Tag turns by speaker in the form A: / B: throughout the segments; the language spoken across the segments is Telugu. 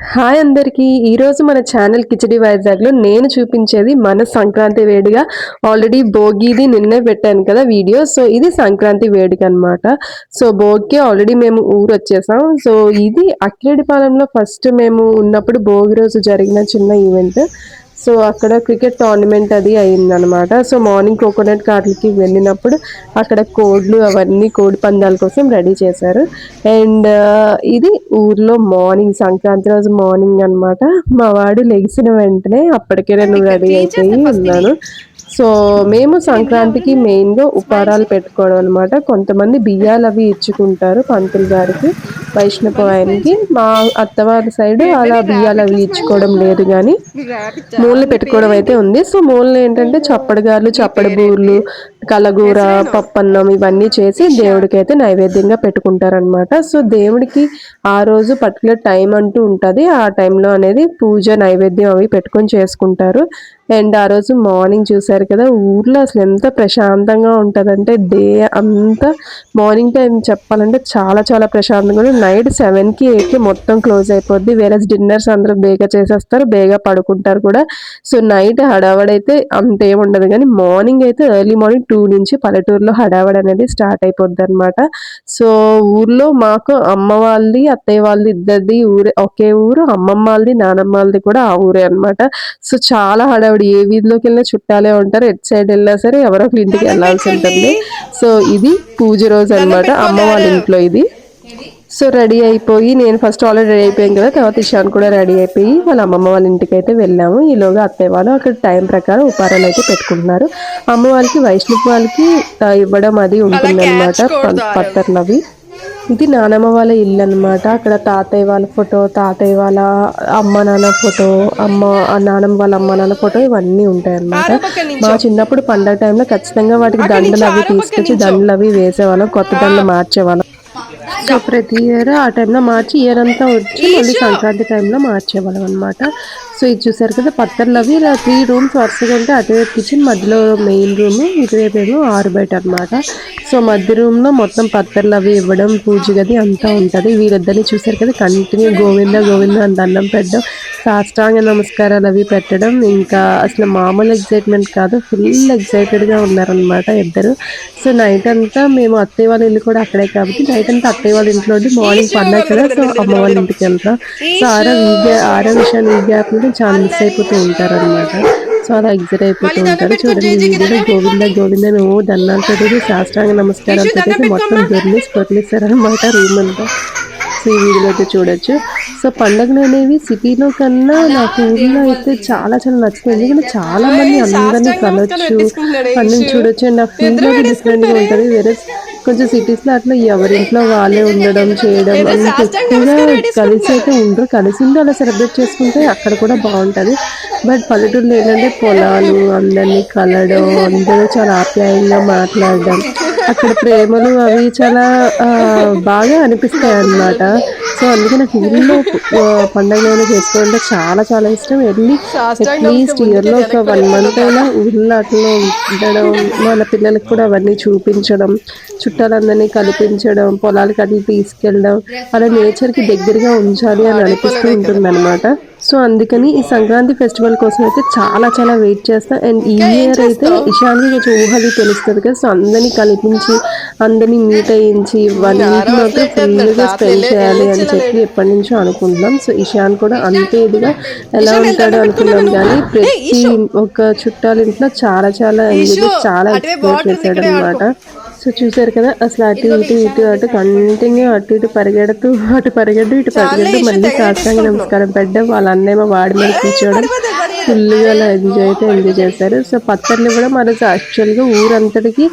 A: హాయ్ అందరికీ! ఈరోజు మన ఛానల్ కిచిడి వైజాగ్‌లో నేను చూపించేది మన సంక్రాంతి వేడుక. ఆల్రెడీ భోగిది నిన్నే పెట్టాను కదా వీడియో. సో, ఇది సంక్రాంతి వేడుక అనమాట. సో, భోగికి ఆల్రెడీ మేము ఊరొచ్చేసాం. సో, ఇది అక్కిరెడ్డిపాలెంలో ఫస్ట్ మేము ఉన్నప్పుడు భోగి రోజు జరిగిన చిన్న ఈవెంట్. సో, అక్కడ క్రికెట్ టోర్నమెంట్ అది అయిందనమాట. సో, మార్నింగ్ కోకోనట్ కార్ట్‌లకి వెళ్ళినప్పుడు అక్కడ కోడ్లు అవన్నీ కోడి పందాల కోసం రెడీ చేశారు. అండ్ ఇది ఊర్లో మార్నింగ్ సంక్రాంతి రోజు మార్నింగ్ అనమాట. మా వాడు లెగిసిన వెంటనే అప్పటికే నేను రెడీ అయిపోయి ఉన్నాను. సో, మేము సంక్రాంతికి మెయిన్‌గా ఉపారాలు పెట్టుకోవడం అనమాట. కొంతమంది బియ్యాలవి ఇచ్చుకుంటారు పంతులు గారికి, వైష్ణవ ఆయనకి. మా అత్తవారి సైడ్ అలా బియ్యాలవి ఇచ్చుకోవడం లేదు గానీ, మూలలు పెట్టుకోవడం అయితే ఉంది. సో, మూలలు ఏంటంటే చప్పడిగారెలు, చప్పడి బూర్లు, కలగూర, పప్పన్నం ఇవన్నీ చేసి దేవుడికైతే నైవేద్యంగా పెట్టుకుంటారనమాట. సో, దేవుడికి ఆ రోజు పర్టికులర్ టైం అంటూ ఉంటది. ఆ టైంలో అనేది పూజ, నైవేద్యం అవి పెట్టుకొని చేసుకుంటారు. అండ్ ఆ రోజు మార్నింగ్ చూసారు కదా! ఊర్లో అసలు ఎంత ప్రశాంతంగా ఉంటదంటే డే అంతా మార్నింగ్ టైం చెప్పాలంటే చాలా చాలా ప్రశాంతంగా ఉంటది. నైట్ 7కి, 8కి మొత్తం క్లోజ్ అయిపోద్ది. వేరేస్ డిన్నర్స్ అందరూ బేగా చేసేస్తారు. బేగా పడుకుంటారు కూడా. సో, నైట్ హడావడైతే అంతేం ఉండదు గానీ మార్నింగ్ అయితే ఎర్లీ మార్నింగ్ 2 నుంచి పల్లెటూరులో హడావడి అనేది స్టార్ట్ అయిపోద్దనమాట. సో, ఊర్లో మాకు అమ్మ వాళ్ళది, అత్తయ్య వాళ్ళది ఇద్దరిది ఊరే ఒకే ఊరు. అమ్మమ్మ వాళ్ళది, నానమ్మ వాళ్ళది కూడా ఆ ఊరే అనమాట. సో, చాలా హడావిడి. ఏ వీధిలోకెళ్ళినా చుట్టాలే ఉంటారు. ఎటు సైడ్ ఎళ్ళినా సరే ఎవరో ఒకళ్ళ ఇంటికి ఎళ్ళాల్సి ఉంటుంది. సో, ఇది పూజ రోజనమాట. అమ్మ వాళ్ళ ఇంట్లో ఇది. సో, రెడీ అయిపోయి నేను ఫస్ట్ ఆల్రెడీ రెడీ అయిపోయాను కదా! తర్వాత ఇషాన్ కూడా రెడీ అయిపోయి వాళ్ళ అమ్మమ్మ వాళ్ళ ఇంటికైతే వెళ్ళాము. ఈలోగా అత్తయ్య వాళ్ళు అక్కడ టైం ప్రకారం ఉపారాలైతే పెట్టుకుంటున్నారు. అమ్మ వాళ్ళకి, వైష్ణవి వాళ్ళకి ఇవ్వడం అది ఉంటుందనమాట. పత్తర్లవి. ఇది నానమ్మ వాళ్ళ ఇల్లు అనమాట. అక్కడ తాతయ్య వాళ్ళ ఫోటో, తాతయ్య వాళ్ళ అమ్మ నాన్న ఫోటో, నానమ్మ వాళ్ళ అమ్మ నాన్న ఫోటో ఇవన్నీ ఉంటాయన్నమాట. మా చిన్నప్పుడు పండగ టైంలో ఖచ్చితంగా వాటికి దండలు అవి తీసుకొచ్చి దండలు అవి వేసేవాళ్ళం, కొత్త దండలు మార్చేవాళ్ళం. సో, ప్రతి ఇయర్ ఆ టైంలో మార్చి ఇయర్ అంతా వచ్చి మళ్ళీ సంక్రాంతి టైంలో మార్చేవాళ్ళం అనమాట. సో, ఇది చూసారు కదా! పత్తర్లు అవి ఇలా 3 రూమ్స్ వరుసగా ఉంటే అటువైపు కిచెన్, మధ్యలో మెయిన్ రూమ్, ఇటువైపేమో ఆరు బయట అనమాట. సో, మధ్య రూమ్‌లో మొత్తం పత్తర్లు అవి ఇవ్వడం, పూజ గది అంతా ఉంటది. వీళ్ళిద్దరిని చూసారు కదా! కంటిన్యూ గోవింద గోవింద అని దండం పెట్టడం, సాష్టాంగ నమస్కారాలు అవి పెట్టడం, ఇంకా అసలు మామూలు ఎక్సైట్‌మెంట్ కాదు. ఫుల్ ఎక్సైటెడ్‌గా ఉన్నారనమాట ఇద్దరు. సో, నైట్ అంతా మేము అత్తయ్య వాళ్ళ ఇల్లు కూడా అక్కడే కాబట్టి నైట్ అంతా అత్తయ్య వాళ్ళ ఇంట్లో ఉండి మార్నింగ్ పండగ కదా! సో, అమ్మ వాళ్ళ ఇంటికి వెళ్తాం. సో, ఆరో విషయాన్ని ఈ గ్యాప్‌లో చాలా మిస్ అయిపోతూ ఉంటారనమాట. సో, అలా ఎక్సైట్ అయిపోతూ ఉంటారు. చూడండి ఈ వీడియోలో గోవింద గోవింద అని దండాలతోటి సాష్టాంగ నమస్కారాలతోటి మొత్తం దొర్లిస్తారనమాట రూమ్ అంతా. సో, ఈ వీడియోలో అయితే చూడొచ్చు. సో, పండుగలు అనేవి సిటీలో కన్నా నాకు ఊర్లో అయితే చాలా చాలా నచ్చుతాయి. ఎందుకంటే చాలా మంది అందరినీ కలవచ్చు, అన్నీ చూడొచ్చు. అండ్ ఆ ఫీల్ అది డిఫరెంట్‌గా ఉంటది. వేరే కొంచెం సిటీస్‌లో అట్లా ఎవరింట్లో వాళ్ళే ఉండడం, చేయడం అంత ఎక్కువగా కలిసి అయితే ఉండరు. కలిసి ఉండి అలా సెలబ్రేట్ చేసుకుంటే అక్కడ కూడా బావుంటది. బట్ పల్లెటూరులో ఏంటంటే పొలాలు, అందరినీ కలవడం, అందరూ చాలా ఆప్యాయంగా మాట్లాడడం, అక్కడ ప్రేమలు అవి చాలా బాగా అనిపిస్తాయన్నమాట. సో, అందుకే నాకు ఊర్లో పండగలైనా చేసుకోవాలంటే చాలా చాలా ఇష్టం. అట్లీస్ట్ ఇయర్‌లో ఒక 1 మంత్ అయినా ఊర్లో అట్లా ఉండడం, మన పిల్లలకి కూడా అవన్నీ చూపించడం, చుట్టాలందరినీ కల్పించడం, పొలాలకి అట్లా తీసుకెళ్ళడం, అలా నేచర్‌కి దగ్గరగా ఉంచాలి అని అనిపిస్తూ ఉంటుందన్నమాట. సో, అందుకని ఈ సంక్రాంతి ఫెస్టివల్ కోసం అయితే చాలా చాలా వెయిట్ చేస్తా. అండ్ ఈ ఇయర్ అయితే ఇషాన్‌కి కొంచెం ఊహది తెలుస్తది కదా! సో, అందరినీ కల్పించి, అందరినీ మీట్ అయ్యించి 1 వీక్ మాత్రం ఫుల్‌గా స్పెండ్ చేయాలి అని చెప్పి ఎప్పటినుంచో అనుకుంటున్నాం. సో, ఇషాన్ కూడా అంతే ఇదిగా ఎలా ఉంటాడో అనుకున్నాం కానీ ప్రతి ఒక్క చుట్టాలింట్లో చాలా చాలా చాలా ఎక్స్‌ప్లోర్ చేశాడనమాట. సో, చూసారు కదా! అసలు అటు కంటిన్యూ అటు ఇటు పరిగెడుతూ ఇటు పరిగెడుతూ మళ్ళీ సాష్టాంగ నమస్కారం పెట్టడం, వాళ్ళ అన్నేమో వాడి మీద కూర్చోవడం, ఫుల్‌గా అలా ఎంజాయ్ చేశారు. సో, పత్తర్లు కూడా మన యాక్చువల్‌గా ఊరంతటికి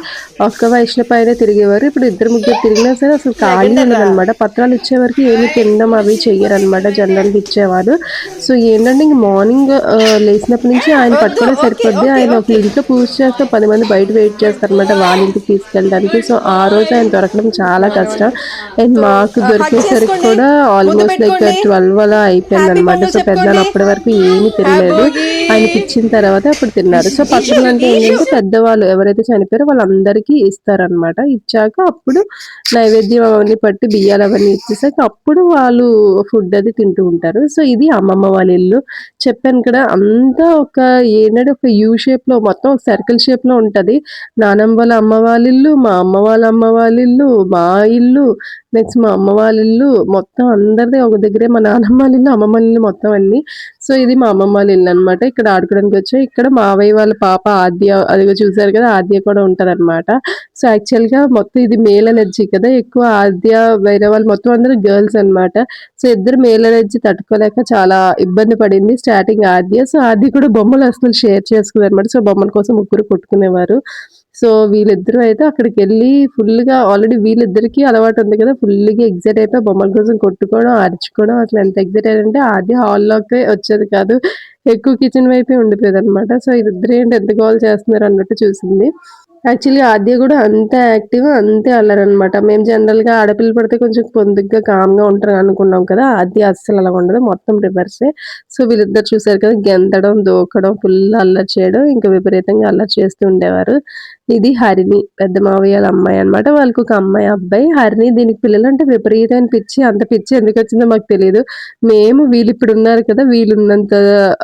A: ఒక్క వైష్ణవి పైనే తిరిగేవారు. ఇప్పుడు ఇద్దరు ముగ్గురు తిరిగినా సరే అసలు ఖాళీ ఉండదనమాట. పత్రాలు ఇచ్చేవరకు ఏమి తినడం అవి చెయ్యరనమాట. జనరల్‌గా ఇచ్చేవారు. సో, ఏంటంటే ఇంక మార్నింగ్ లేచినప్పటి నుంచి ఆయన పట్టుకోవడం సరిపోద్ది. ఆయన ఒక ఇంట్లో పూజ చేస్తే 10 మంది బయట వెయిట్ చేస్తారనమాట వాళ్ళ ఇంటికి తీసుకెళ్ళడానికి. సో, ఆ రోజు ఆయన దొరకడం చాలా కష్టం. అండ్ మాకు దొరికేసరికి కూడా ఆల్మోస్ట్ లైక్ 12 అలా అయిపోయిందనమాట. సో, పెద్దనాన్న అప్పటి వరకు ఏమీ తినలేదు. ఆయనకి ఇచ్చిన తర్వాత అప్పుడు తిన్నారు. సో పత్రులు అంటే ఏంటంటే పెద్దవాళ్ళు ఎవరైతే చనిపోయారో వాళ్ళందరికీ ఇస్తారనమాట. ఇచ్చాక అప్పుడు నైవేద్యం అవన్నీ పట్టి బియ్యాలు అవన్నీ ఇచ్చేసాక అప్పుడు వాళ్ళు ఫుడ్ అది తింటూ ఉంటారు. సో ఇది అమ్మమ్మ వాళ్ళ ఇల్లు. చెప్పాను కదా అంతా ఒక ఏంటంటే ఒక యూ షేప్ లో మొత్తం ఒక సర్కిల్ షేప్ లో ఉంటది. నానమ్మ వాళ్ళ అమ్మ వాళ్ళ ఇల్లు, మా అమ్మ వాళ్ళ అమ్మ వాళ్ళ ఇల్లు, మా ఇల్లు, నెక్స్ట్ మా అమ్మ వాళ్ళ ఇల్లు, మొత్తం అందరిది ఒక దగ్గరే. మా నానమ్మ వాళ్ళ ఇల్లు, అమ్మమ్మ వాళ్ళ ఇల్లు మొత్తం అన్ని. సో ఇది మా అమ్మమ్మ వాళ్ళ ఇల్లు అనమాట. ఇక్కడ ఆడుకోవడానికి వచ్చాయి. ఇక్కడ మావయ్య వాళ్ళ పాప ఆద్య, అదిగో చూసారు కదా, ఆద్య కూడా ఉంటదన్నమాట. సో యాక్చువల్ గా మొత్తం ఇది మేల్ ఎనర్జీ కదా, ఎక్కువ ఆద్య వేరే వాళ్ళు మొత్తం అందరూ గర్ల్స్ అన్నమాట. సో ఇద్దరు మేల్ ఎనర్జీ తట్టుకోలేక చాలా ఇబ్బంది పడింది స్టార్టింగ్ ఆద్య. సో ఆద్య కూడా బొమ్మలు అసలు షేర్ చేసుకుంది అనమాట. సో బొమ్మల కోసం ముగ్గురు కొట్టుకునేవారు. సో వీళ్ళిద్దరూ అయితే అక్కడికెళ్ళి ఫుల్‌గా ఆల్రెడీ వీళ్ళిద్దరికీ అలవాటు ఉంది కదా! ఫుల్‌గా ఎక్సైట్ అయిపోయి బొమ్మల కోసం కొట్టుకోవడం, అరుచుకోవడం, అసలు ఎంత ఎక్సైట్ అయ్యారంటే ఆద్య హాల్‌లోకే వచ్చేది కాదు. ఎక్కువ కిచెన్ వైపే ఉండిపోయేదనమాట. సో వీళ్ళిద్దరేంటి ఎంత గోల చేస్తున్నారు అన్నట్టు చూసింది. యాక్చువల్లీ ఆద్య కూడా అంతే యాక్టివ్, అంతే అల్లరనమాట. మేము జనరల్‌గా ఆడపిల్ల పడితే కొంచెం పొందిగ్గా, కామ్‌గా ఉంటారు అనుకున్నాం కదా! ఆద్య అస్సలు అలా ఉండదు. మొత్తం రివర్సే. సో వీళ్ళిద్దరు చూసారు కదా, గెంతడం, దూకడం, ఫుల్ అల్లరి చేయడం, ఇంకా విపరీతంగా అల్లరి చేస్తూ ఉండేవారు. ఇది హరిణి, పెద్ద మావయ్య వాళ్ళ అమ్మాయి అనమాట. వాళ్ళకొక అమ్మాయి, అబ్బాయి. హరిణి దీనికి పిల్లలంటే విపరీతమైన పిచ్చి. అంత పిచ్చి ఎందుకొచ్చిందో మాకు తెలీదు. మేము వీళ్ళిప్పుడున్నారు కదా, వీళ్ళున్నంత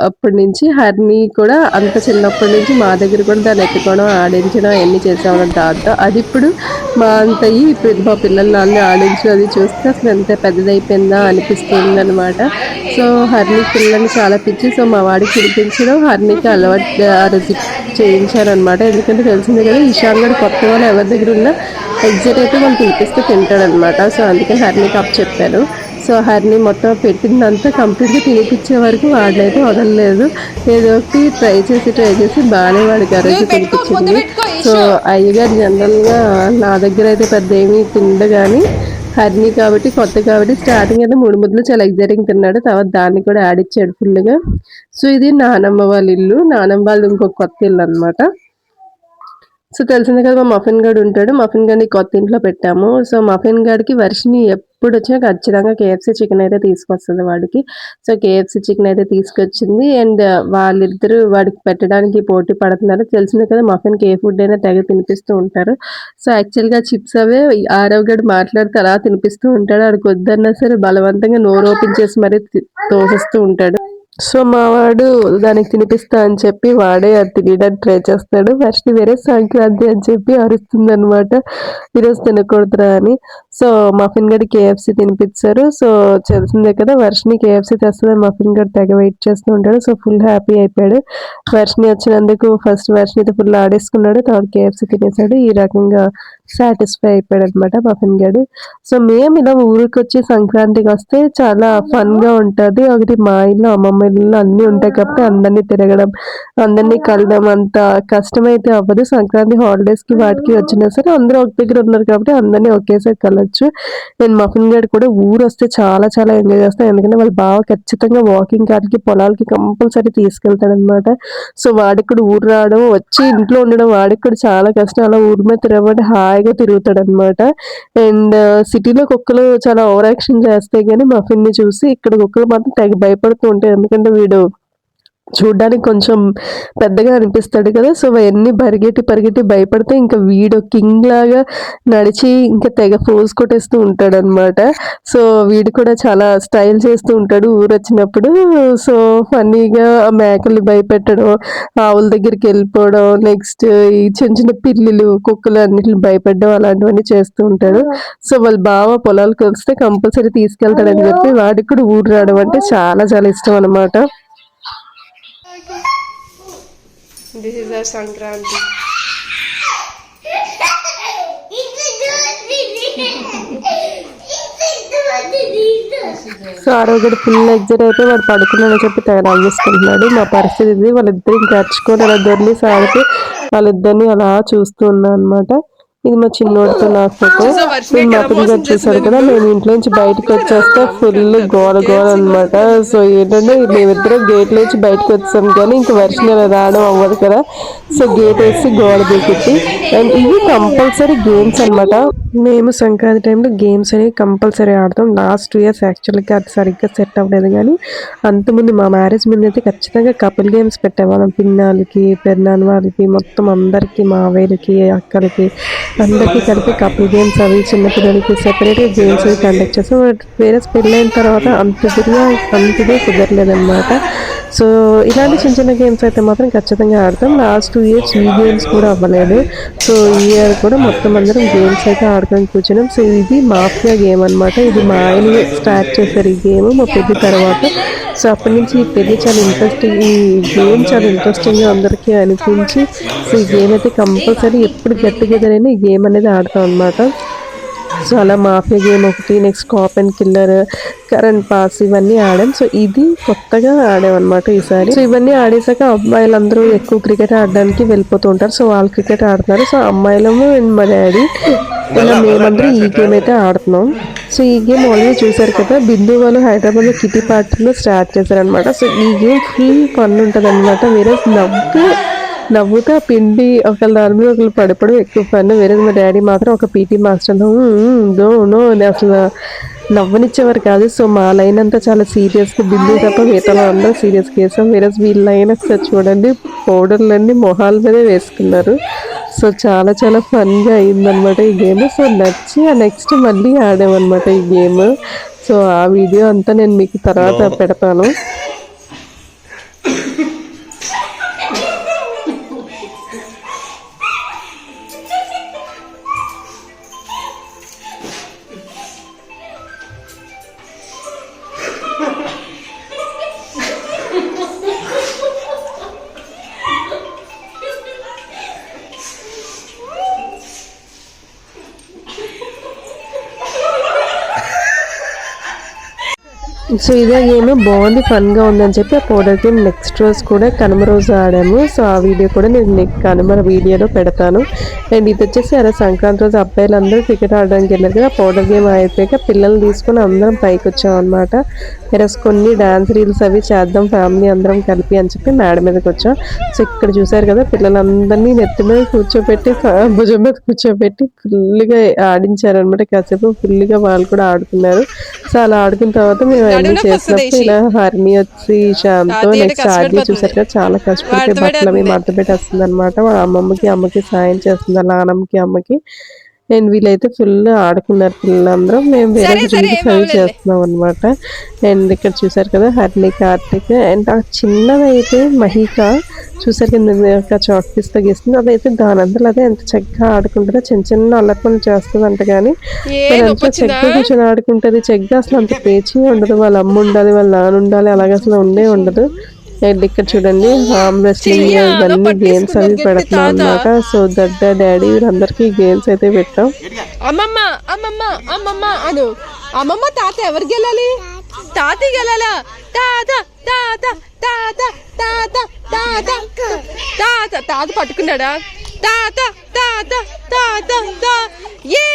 A: అప్పటి నుంచి హరిణి కూడా అంత చిన్నప్పటి నుంచి మా దగ్గర కూడా దాన్ని ఎత్తుకోవడం, ఆడించడం అయన్నీ చేసేవాళ్ళం దాంతో. అది ఇప్పుడు మా అంత అయ్యి ఇప్పుడు మా పిల్లల్ని అన్నీ ఆడించడం అది చూస్తే అసలు ఎంత పెద్దదయిపోయిందా అనిపిస్తుందనమాట. సో హరిణికి పిల్లలని చాలా పిచ్చి. సో మా వాడికి తినిపించడం, హరిణికి అలవాటు చేయించారనమాట. ఎందుకంటే తెలిసిందే కదా, ఈశాన్ గడు కొత్త వాళ్ళు ఎవరి దగ్గర ఉన్నా ఎగ్జైట్ అయితే వాళ్ళు తినిపిస్తే తింటాడనమాట. సో అందుకని హరిణికి అప్ చెప్పాను. సో హరిణి మొత్తం పెట్టిందంతా కంప్లీట్‌గా తినిపించే వరకు వాడినైతే వదలలేదు. ఏదో ఒకటి ట్రై చేసి బాగానే వాడికి ఆ రోజు తినిపించింది. సో అయ్యగారు జనరల్‌గా నా దగ్గర అయితే పెద్ద ఏమీ తినడు గానీ, హరిణి కాబట్టి కొత్త కాబట్టి స్టార్టింగ్ అయితే 3 ముద్దలు చాలా ఎక్సైటింగ్ తిన్నాడు. తర్వాత దాన్ని కూడా ఆడిచ్చాడు ఫుల్‌గా. సో ఇది నానమ్మ వాళ్ళ ఇల్లు. నానమ్మ వాళ్ళది ఇంకొక కొత్త ఇల్లు అనమాట. సో తెలిసిందే కదా, మా మఫిన్ గాడు ఉంటాడు. మఫిన్ గాడిని కొత్త ఇంట్లో పెట్టాము. సో మఫిన్ గాడికి వర్షిని ఎప్పుడొచ్చినా ఖచ్చితంగా కేఎఫ్‌సీ చికెన్ అయితే తీసుకొస్తది వాడికి. సో కేఎఫ్‌సీ చికెన్ అయితే తీసుకొచ్చింది. అండ్ వాళ్ళిద్దరూ వాడికి పెట్టడానికి పోటీ పడుతున్నారు. తెలిసిందే కదా, మఫిన్‌కి ఏ ఫుడ్ అయినా తెగ తినిపిస్తూ ఉంటారు. సో యాక్చువల్‌గా చిప్స్ అవే ఆరవ్ గడు మాట్లాడుతూ అలా తినిపిస్తూ ఉంటాడు. ఆడికి వద్దన్నా సరే బలవంతంగా నోరు ఓపెన్ చేసి మరీ తోసేస్తూ ఉంటాడు. సో మా వాడు దానికి తినిపిస్తా అని చెప్పి వాడే అది తినడానికి ట్రై చేస్తాడు. ఫస్ట్ వేరే సంక్రాంతి అని చెప్పి అరుస్తుందనమాట, ఈరోజు తినకూడదురా అని. సో మఫిన్ గడి కేఎఫ్సీ తినిపించారు. సో తెలిసిందే కదా, వర్షిని కేఎఫ్సీ తెస్తుంది, మఫిన్ గడి తెగ వెయిట్ చేస్తూ ఉంటాడు. సో ఫుల్ హ్యాపీ అయిపోయాడు. వర్షిని వచ్చినందుకు ఫస్ట్ వర్షినితో ఫుల్ ఆడేసుకున్నాడు, తర్వాత కేఎఫ్సీ తినేసాడు. ఈ రకంగా సాటిస్ఫై అయిపోయాడు అనమాట మఫిన్ గడు. సో మేము ఇలా ఊరికి వచ్చి సంక్రాంతికి వస్తే చాలా ఫన్ గా ఉంటది. ఒకటి మా ఇల్లు, అమ్మమ్మ ఇల్లు అన్నీ ఉంటాయి కాబట్టి అందరినీ తిరగడం, అందరినీ కలవడం అంత కష్టమైతే అవ్వదు. సంక్రాంతి హాలిడేస్ కి వాటికి వచ్చినా సరే అందరూ ఒక దగ్గర ఉన్నారు కాబట్టి అందరినీ ఒకేసారి కలవచ్చు. నేను మఫిన్ గడ్ కూడా ఊరు వస్తే చాలా చాలా ఎంజాయ్ చేస్తాను. ఎందుకంటే వాళ్ళు బాగా ఖచ్చితంగా వాకింగ్ కాడికి, పొలాలకి కంపల్సరీ తీసుకెళ్తాడు అనమాట. సో వాడికి కూడా ఊరు రావడం, వచ్చి ఇంట్లో ఉండడం వాడికి కూడా చాలా కష్టం. అలా ఊరి మీద తిరగబడి హాయిగా తిరుగుతాడు అనమాట. అండ్ సిటీలో కుక్కలు చాలా ఓవర్ యాక్షన్ చేస్తాయి కానీ మఫిన్ ని చూసి ఇక్కడ కుక్కలు మాత్రం తెగ భయపడుతూ ఉంటాయి. ఎందుకంటే వీడు చూడ్డానికి కొంచెం పెద్దగా అనిపిస్తాడు కదా. సో అవన్నీ పరిగెట్టి భయపడితే ఇంకా వీడు కింగ్ లాగా నడిచి ఇంకా తెగ ఫోర్స్ కొట్టేస్తూ ఉంటాడు అనమాట. సో వీడు కూడా చాలా స్టైల్ చేస్తూ ఉంటాడు ఊరు వచ్చినప్పుడు. సో ఫన్నీగా మేకల్ని భయపెట్టడం, ఆవుల దగ్గరికి వెళ్ళిపోవడం, నెక్స్ట్ ఈ చిన్న చిన్న పిల్లులు, కుక్కలు అన్నిటిని భయపెట్టడం అలాంటివన్నీ చేస్తూ ఉంటాడు. సో వాళ్ళ బావ పొలాలకు వస్తే కంపల్సరీ తీసుకెళ్తాడని చెప్పి వాడికి కూడా ఊరు రావడం అంటే చాలా చాలా ఇష్టం అనమాట. This is our Sankranti. So ఆరోగ్య ఫుల్ ఎగ్జైట్ అయితే వాడు పడుకున్నాడని చెప్పి తయారు మా పరిస్థితి ఇది. వాళ్ళిద్దరు ఇంకా అరుచుకొని అలా దొర్లి సాగితే వాళ్ళిద్దరిని అలా చూస్తూ ఉన్నా అనమాట. ఇది మా చిన్నోడితో నా ఫోటో. మా పిల్లగారు చూసారు కదా, మేము ఇంట్లో నుంచి బయటకు వచ్చేస్తే ఫుల్ గోల గోల అనమాట. సో ఏంటంటే మేమిద్దరం గేట్ నుంచి బయటకు వచ్చాం కానీ ఇంకా వర్షం రావడం అవ్వదు కదా, సో గేట్ వేసి గోడ దిగుద్ది. అండ్ ఇవి కంపల్సరీ గేమ్స్ అనమాట. మేము సంక్రాంతి టైంలో గేమ్స్ అనేవి కంపల్సరీ ఆడతాం. లాస్ట్ 2 years యాక్చువల్గా అది సరిగ్గా సెట్ అవ్వలేదు కానీ అంతకుముందు మా మ్యారేజ్ ముందు అయితే ఖచ్చితంగా కపుల్ గేమ్స్ పెట్టేవాళ్ళం. పిన్నాలకి పెన్నాన్న వాళ్ళకి మొత్తం అందరికీ, మావయ్యలకి అక్కలకి అందరికీ కలిపి కపుల్ గేమ్స్ అవి చిన్నపిల్లలకి సెపరేట్గా గేమ్స్ అవి కండక్ట్ చేస్తాం. వేరే పెళ్ళైన తర్వాత అంతగా కుదరలేదన్నమాట. సో ఇలాంటి చిన్న చిన్న గేమ్స్ అయితే మాత్రం ఖచ్చితంగా ఆడతాం. లాస్ట్ 2 years ఈ గేమ్స్ కూడా అవ్వలేదు. సో ఈ ఇయర్ కూడా మొత్తం అందరం గేమ్స్ అయితే ఆడుకొని కూర్చున్నాం. సో ఇది మాఫియా గేమ్ అనమాట. ఇది మా ఆయన స్టార్ట్ చేశారు ఈ గేమ్ మా పెళ్లి తర్వాత. సో అప్పటి నుంచి ఈ పెళ్లి చాలా ఇంట్రెస్టింగ్, ఈ గేమ్ చాలా ఇంట్రెస్టింగ్గా అందరికీ అనిపించి సో ఈ గేమ్ అయితే కంపల్సరీ ఎప్పుడు గెట్ టుగెదర్ అయినా ఈ గేమ్ అనేది ఆడతాం అనమాట. సో అలా మాఫియా గేమ్ ఒకటి, next cop and killer, current pass ఇవన్నీ ఆడాం. సో ఇది కొత్తగా ఆడామన్నమాట ఈసారి. సో ఇవన్నీ ఆడేసాక అబ్బాయిలందరూ ఎక్కువ క్రికెట్ ఆడడానికి వెళ్ళిపోతూ ఉంటారు. సో వాళ్ళు క్రికెట్ ఆడుతున్నారు. సో అమ్మాయిలము అండ్ మా డాడీ ఇలా మేమందరం ఈ గేమ్ అయితే ఆడుతున్నాం. సో ఈ గేమ్ ఆల్రెడీ చూసారు కదా, బిందు వాళ్ళు హైదరాబాద్లో కిటీ పార్టీలో స్టార్ట్ చేశారనమాట. సో ఈ గేమ్ ఫుల్ ఫన్ ఉంటుంది అనమాట. వేరే నవ్వుతా పిండి ఒకళ్ళ దాని మీద ఒకళ్ళు పడిపోవడం ఎక్కువ పని. వేరే మా డాడీ మాత్రం ఒక పీటీ మాస్టర్లో నో అని అసలు నవ్వనిచ్చేవారు కాదు. సో మా లైన్ అంతా చాలా సీరియస్గా, బిందు తప్ప మిగతాలో అందరూ సీరియస్గా వేసాం. వేరే వీళ్ళ లైన్ ఒకసారి చూడండి, పౌడర్లన్నీ మొహాల మీదే వేసుకున్నారు. సో చాలా చాలా ఫన్గా అయిందనమాట ఈ గేమ్. సో నచ్చి నెక్స్ట్ మళ్ళీ ఆడామన్నమాట ఈ గేమ్. సో ఆ వీడియో అంతా నేను మీకు తర్వాత పెడతాను. సో ఇదే గేమ్ బాగుంది, ఫన్గా ఉందని చెప్పి ఆ పౌడర్ గేమ్ నెక్స్ట్ రోజు కూడా కనుమ రోజు ఆడాము. సో ఆ వీడియో కూడా నేను కనుమ వీడియోలో పెడతాను. అండ్ ఇది వచ్చేసి అలా సంక్రాంతి రోజు అబ్బాయిలందరూ క్రికెట్ ఆడడానికి వెళ్ళారు కదా, పౌడర్ గేమ్ అయిపోయాక పిల్లల్ని తీసుకొని అందరం పైకి వచ్చాం అనమాట. ఈరోజు కొన్ని డాన్స్ రీల్స్ అవి చేద్దాం ఫ్యామిలీ అందరం కలిపి అని చెప్పి మేడ మీదకి వచ్చాం. సో ఇక్కడ చూసారు కదా, పిల్లలందరినీ నెత్తి మీద కూర్చోబెట్టి భుజం మీద కూర్చోబెట్టి ఫుల్గా ఆడించారనమాట. కాసేపు ఫుల్గా వాళ్ళు కూడా ఆడుకున్నారు. సో అలా ఆడుకున్న తర్వాత మేము చేసినప్పుడు ఇలా హరిణి వచ్చి శాంతో నెక్స్ట్ ఆర్డీ చూసారు కదా, చాలా కష్టపడితే బట్టలు అవి మడత పెట్టేస్తుంది అనమాట. వాళ్ళ అమ్మకి సాయం చేస్తుంది, అలా నాన్నమ్మకి అమ్మకి. అండ్ వీళ్ళైతే ఫుల్ ఆడుకున్నారు పిల్లలందరూ. మేము వేరే డ్రింక్స్ అవి చేస్తున్నాం అనమాట. అండ్ ఇక్కడ చూసారు కదా హరిణి, కార్తిక్ అండ్ ఆ చిన్నదైతే మహిక చూసారు కదా చాక్ పీస్తో గీస్తుంది. అదైతే దానంతలో అదే ఎంత చక్కగా ఆడుకుంటుందో, చిన్న చిన్న అల్లరి చేస్తుంది అంట. కానీ అంతా చక్కగా కూర్చొని ఆడుకుంటుంది. చక్కగా అసలు అంత పేచి ఉండదు. వాళ్ళ అమ్మ ఉండాలి, వాళ్ళ నాన్న ఉండాలి, అలాగే అసలు ఉండదు. అండ్ ఇక్కడ చూడండి హామ్ రెస్లింగ్ ఇవన్నీ గేమ్స్ అవి పెడుతున్నాం అనమాట. సో దడ్డ డాడీ వీళ్ళందరికీ గేమ్స్ అయితే పెట్టాం.
B: అమ్మమ్మ అమ్మమ్మ అమ్మమ్మ అను. అమ్మమ్మ తాత ఎవరు గెలాలి? తాత గెలాలా? తాత తాత తాత తాత తాత తాత తాత పట్టుకున్నాడా? తాత తాత తాత ఏ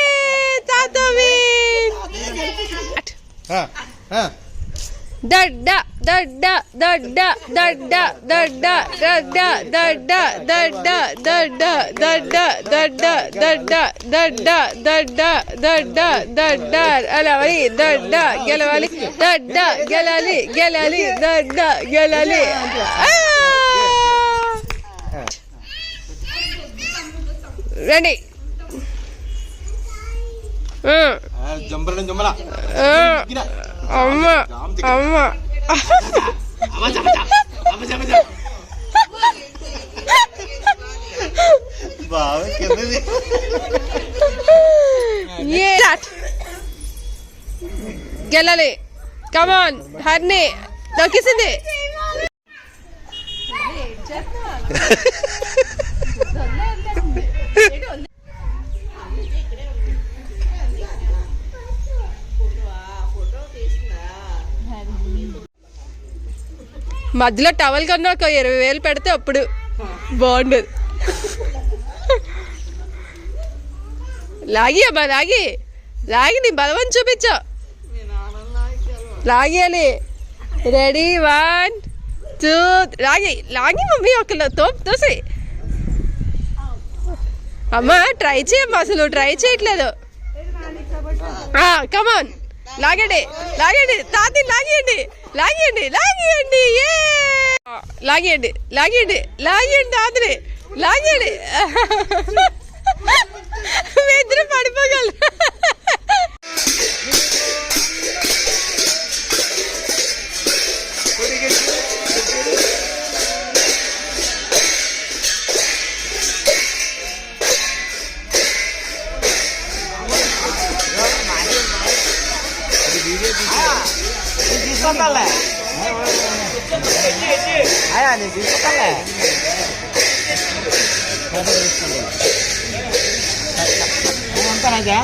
B: తాత దడ్డ దడ్డ దడ్డ దడ్డ దడ్డ దడ్డ దడ్డ దడ్డ దడ్డ దడ్డ దడ్డ దడ్డ దడ్డ దడ్డ దడ్డ దడ్డ అలవాలి దడ్డ గెలవాలి దడ్డ గెలాలి గెలాలి దడ్డ గెలాలి. రెడీ అమ్మ అమ్మ గెలాలి. కమాన్ హర్ని దొక్కిసింది. మధ్యలో టవల్ కన్నా ఒక 20,000 పెడితే అప్పుడు బాగుండదు. లాగి అమ్మా లాగి లాగి నీ బలవం చూపించు లాగేయాలి రెడీ 1 2 లాగి లాగి మమ్మీ ఒక తోసి అమ్మా ట్రై చేయమ్మా అసలు ట్రై చేయట్లేదు కమాన్ లాగండి లాగండి తాతి లాగేయండి లాగేయండి లాగేయండి లాగేయండి లాగేయండి లాగేయండి తాతని లాగేయండి ఇద్దరు పడిపోగలరు
C: తీసుకుంటాలే అయ్యా నేను తీసుకుంటాలే ఉంటానైతే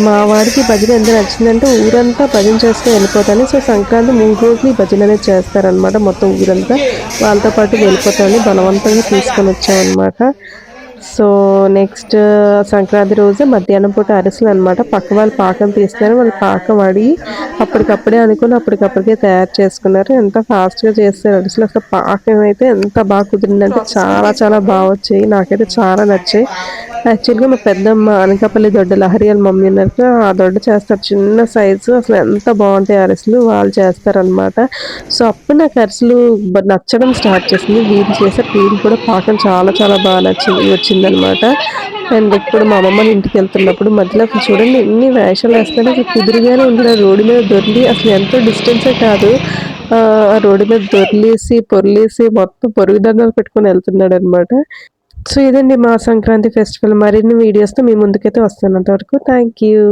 A: మా వాడికి భజన ఎంత నచ్చిందంటే ఊరంతా భజన చేస్తూ వెళ్ళిపోతాను. సో సంక్రాంతి 3 రోజులు ఈ భజన అనేది చేస్తారనమాట. మొత్తం ఊరంతా వాళ్ళతో పాటు వెళ్ళిపోతాను. బలవంతంగా తీసుకొని వచ్చామన్నమాట. సో నెక్స్ట్ సంక్రాంతి రోజు మధ్యాహ్నం పూట అరిసెలు అనమాట. పక్క వాళ్ళు పాకం తీస్తున్నారు. వాళ్ళు పాకం అడిగి అప్పటికప్పుడే అనుకుని అప్పటికప్పటికే తయారు చేసుకున్నారు. ఎంత ఫాస్ట్గా చేస్తారు అరిసెలు. అసలు పాకం అయితే ఎంత బాగా కుదిరిందంటే చాలా చాలా బాగా వచ్చాయి. నాకైతే చాలా నచ్చాయి. యాక్చువల్గా మా పెద్దమ్మ అనకాపల్లి దొడ్డ లహరియల్ మమ్మీ ఉన్నారు. ఆ దొడ్డ చేస్తారు చిన్న సైజు. అసలు ఎంత బాగుంటాయి అరిసెలు వాళ్ళు చేస్తారనమాట. సో అప్పుడు నాకు అరిసెలు నచ్చడం స్టార్ట్ చేసింది. వీళ్ళు చేసే వీళ్ళు కూడా పాకం చాలా చాలా బాగా వచ్చిందనమాట. అండ్ ఇప్పుడు మా అమ్మమ్మ ఇంటికి వెళ్తున్నప్పుడు మధ్యలో అసలు చూడండి ఎన్ని వేషాలు వేస్తాడు. అసలు కుదురుగానే ఉంటుంది. రోడ్డు మీద దొరికి అసలు ఎంతో డిస్టెన్సే కాదు, ఆ రోడ్డు మీద దొర్లేసి పొర్లేసి మొత్తం పొరుగు దండాలు పెట్టుకొని వెళ్తున్నాడు అనమాట. సో ఇదండి మా సంక్రాంతి ఫెస్టివల్. మరిన్ని వీడియోస్తో మీ ముందుకైతే వస్తాను. అంతవరకు థ్యాంక్ యూ.